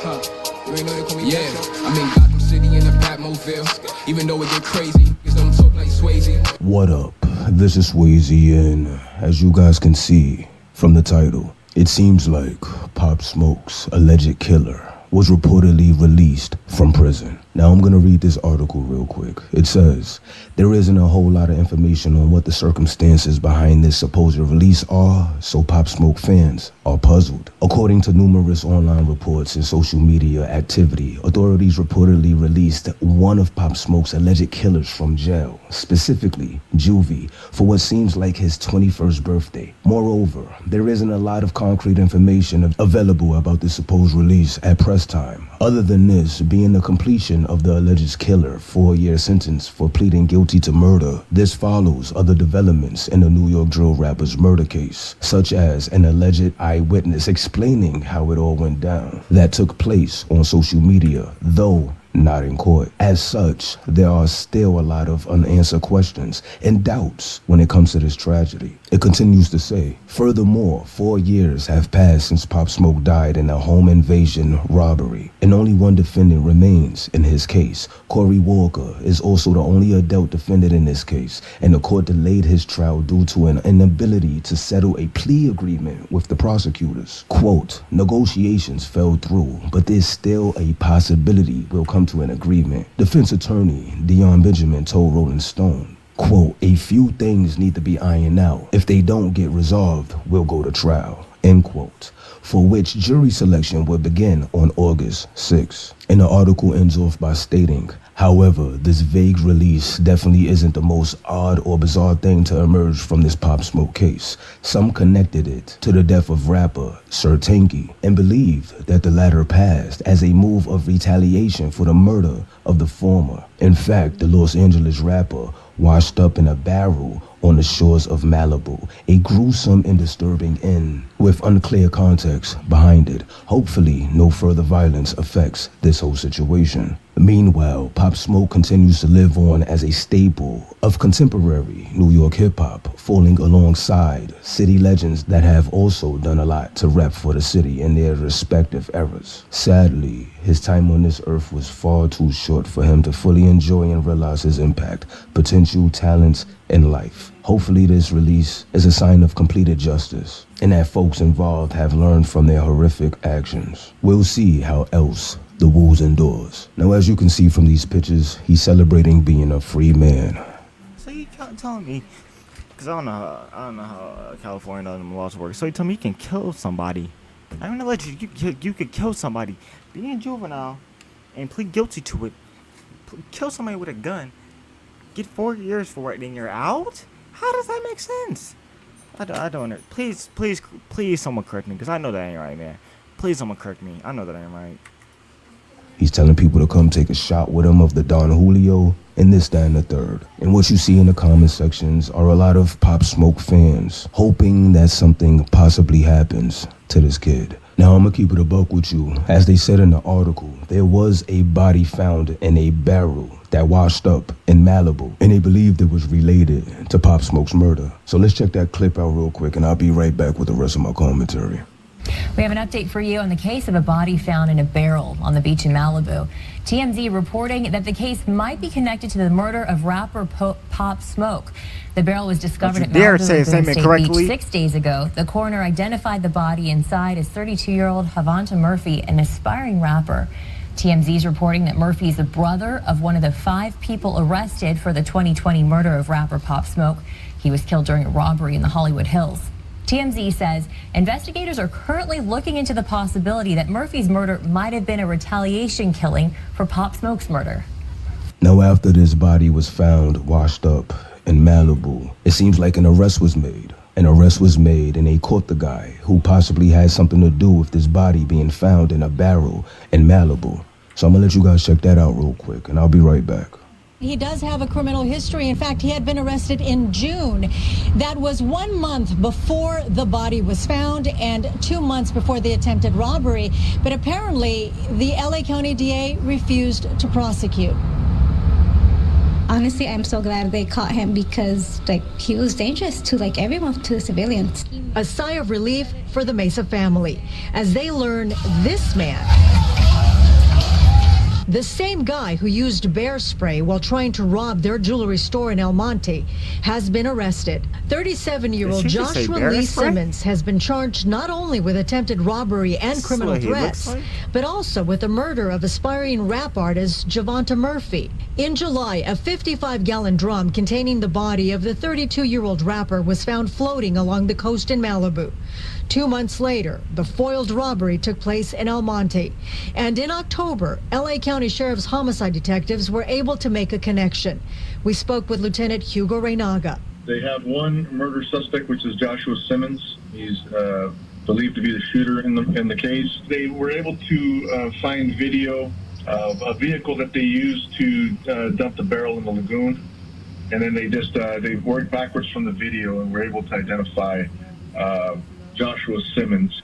Huh. You ain't know they call me I'm in Gotham City in a Batmobile. Even though it get crazy, cause don't talk like Swayze. What up? This is Swayze, and as you guys can see from the title, it seems like Pop Smoke's alleged killer was reportedly released from prison. Now I'm gonna read this article real quick. It says, there isn't a whole lot of information on what the circumstances behind this supposed release are, so Pop Smoke fans are puzzled. According to numerous online reports and social media activity, authorities reportedly released one of Pop Smoke's alleged killers from jail, specifically Juvie, for what seems like his 21st birthday. Moreover, there isn't a lot of concrete information available about this supposed release at press time, other than this being the completion of the alleged killer 4-year sentence for pleading guilty to murder. This follows other developments in the New York drill rapper's murder case, such as an alleged eyewitness explaining how it all went down that took place on social media, though not in court. As such, there are still a lot of unanswered questions and doubts when it comes to this tragedy. It continues to say, furthermore, 4 years have passed since Pop Smoke died in a home invasion robbery, and only one defendant remains in his case. Corey Walker is also the only adult defendant in this case, and the court delayed his trial due to an inability to settle a plea agreement with the prosecutors. Quote, negotiations fell through, but there's still a possibility we'll come to an agreement. Defense attorney Dion Benjamin told Rolling Stone, quote, a few things need to be ironed out. If they don't get resolved, we'll go to trial, end quote, for which jury selection will begin on August 6th. And the article ends off by stating, however, this vague release definitely isn't the most odd or bizarre thing to emerge from this Pop Smoke case. Some connected it to the death of rapper Sir Tanky and believed that the latter passed as a move of retaliation for the murder of the former. In fact, the Los Angeles rapper washed up in a barrel on the shores of Malibu, a gruesome and disturbing end with unclear context behind it. Hopefully, no further violence affects this whole situation. Meanwhile, Pop Smoke continues to live on as a staple of contemporary New York hip-hop, falling alongside city legends that have also done a lot to rep for the city in their respective eras. Sadly, his time on this earth was far too short for him to fully enjoy and realize his impact, potential, talents, and life. Hopefully this release is a sign of completed justice and that folks involved have learned from their horrific actions. We'll see how else the wolves endures. Now, as you can see from these pictures, he's celebrating being a free man. So you can't tell me, because I don't know how California laws work. So you tell me you can kill somebody. I'm gonna let you could kill somebody, be a juvenile, and plead guilty to it. Kill somebody with a gun. Get 4 years for it, and you're out. How does that make sense? I don't know. Please, someone correct me, because I know that ain't right, man. Please, someone correct me. I know that ain't right. He's telling people to come take a shot with him of the Don Julio and this, that, and the third. And what you see in the comment sections are a lot of Pop Smoke fans hoping that something possibly happens to this kid. Now, I'm gonna keep it a buck with you. As they said in the article, there was a body found in a barrel that washed up in Malibu, and they believed it was related to Pop Smoke's murder. So let's check that clip out real quick, and I'll be right back with the rest of my commentary. We have an update for you on the case of a body found in a barrel on the beach in Malibu. TMZ reporting that the case might be connected to the murder of rapper Pop Smoke. The barrel was discovered at Malibu State Beach 6 days ago. The coroner identified the body inside as 32-year-old Havonta Murphy, an aspiring rapper. TMZ is reporting that Murphy is the brother of one of the 5 people arrested for the 2020 murder of rapper Pop Smoke. He was killed during a robbery in the Hollywood Hills. TMZ says investigators are currently looking into the possibility that Murphy's murder might have been a retaliation killing for Pop Smoke's murder. Now, after this body was found washed up in Malibu, it seems like an arrest was made. An arrest was made and they caught the guy who possibly had something to do with this body being found in a barrel in Malibu. So I'm gonna let you guys check that out real quick and I'll be right back. He does have a criminal history. In fact, he had been arrested in June. That was 1 month before the body was found and 2 months before the attempted robbery. But apparently, the LA County DA refused to prosecute. Honestly, I'm so glad they caught him because, he was dangerous to, everyone, to the civilians. A sigh of relief for the Mesa family as they learn this man The same guy who used bear spray while trying to rob their jewelry store in El Monte has been arrested. 37-year-old Did she just say Joshua bear Lee spray? Simmons has been charged not only with attempted robbery and This is criminal what he looks threats, like? but also with the murder of aspiring rap artist Javonta Murphy. In July, a 55-gallon drum containing the body of the 32-year-old rapper was found floating along the coast in Malibu. 2 months later, the foiled robbery took place in El Monte. And in October, LA County Sheriff's homicide detectives were able to make a connection. We spoke with Lieutenant Hugo Reynaga. They have one murder suspect, which is Joshua Simmons. He's believed to be the shooter in the case. They were able to find video of a vehicle that they used to dump the barrel in the lagoon. And then they worked backwards from the video and were able to identify Joshua Simmons.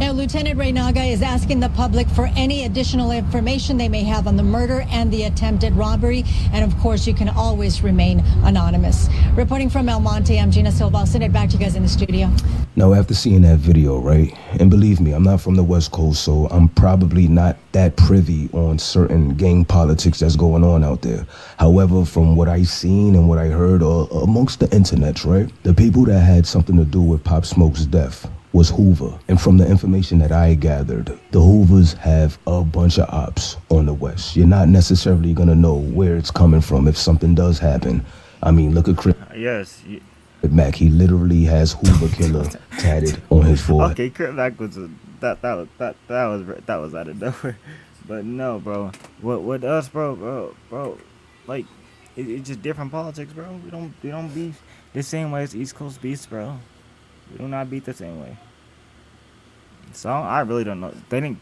Now, Lieutenant Reynaga is asking the public for any additional information they may have on the murder and the attempted robbery. And of course, you can always remain anonymous. Reporting from El Monte, I'm Gina Silva. I'll send it back to you guys in the studio. Now, after seeing that video, right, and believe me, I'm not from the West Coast, so I'm probably not that privy on certain gang politics that's going on out there. However, from what I seen and what I heard amongst the internets, right, the people that had something to do with Pop Smoke's death was Hoover. And from the information that I gathered, the Hoovers have a bunch of ops on the West. You're not necessarily going to know where it's coming from if something does happen. I mean, look at Chris Yes. Mac. He literally has Hoover Killer tatted on his forehead. Okay, Chris Mac was that was out of nowhere. But no, bro. What us, bro, like it's just different politics, bro. We don't beef the same way as East Coast beefs, bro. We do not beat the same way. So I really don't know. They didn't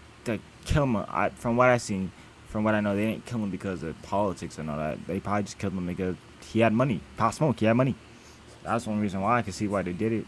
kill him. From what I seen, from what I know, they didn't kill him because of politics and all that. They probably just killed him because he had money. Pop Smoke, he had money. That's one reason why I can see why they did it.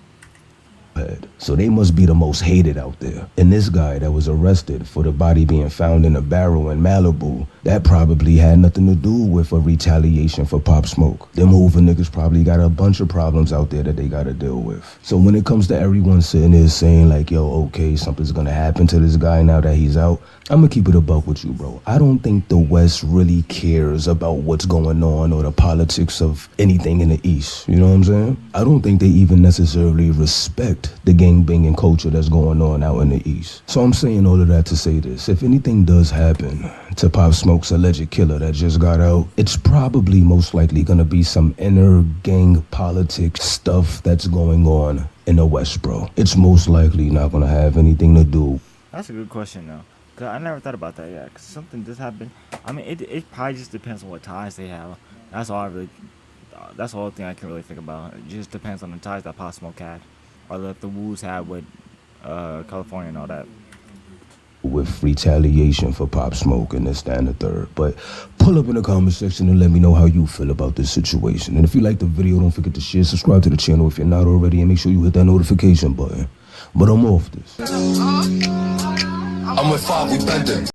So they must be the most hated out there. And this guy that was arrested for the body being found in a barrel in Malibu, that probably had nothing to do with a retaliation for Pop Smoke. Them Hoover niggas probably got a bunch of problems out there that they gotta deal with. So when it comes to everyone sitting there saying like, yo, okay, something's gonna happen to this guy now that he's out, I'm gonna keep it a buck with you, bro. I don't think the West really cares about what's going on or the politics of anything in the East. You know what I'm saying? I don't think they even necessarily respect the gangbanging culture that's going on out in the East. So I'm saying all of that to say this. If anything does happen to Pop Smoke's alleged killer that just got out, it's probably most likely gonna be some inner gang politics stuff that's going on in the West, bro. It's most likely not gonna have anything to do. That's a good question, though. Cause I never thought about that yet. Cause something does happen. I mean, it probably just depends on what ties they have. That's all that's the whole thing I can really think about. It just depends on the ties that Pop Smoke had, or that the Woos had with California and all that. With retaliation for Pop Smoke and this, that, and the third. But pull up in the comment section and let me know how you feel about this situation. And if you like the video, don't forget to share, subscribe to the channel if you're not already, and make sure you hit that notification button. But I'm off this. I'm with 5, we bending.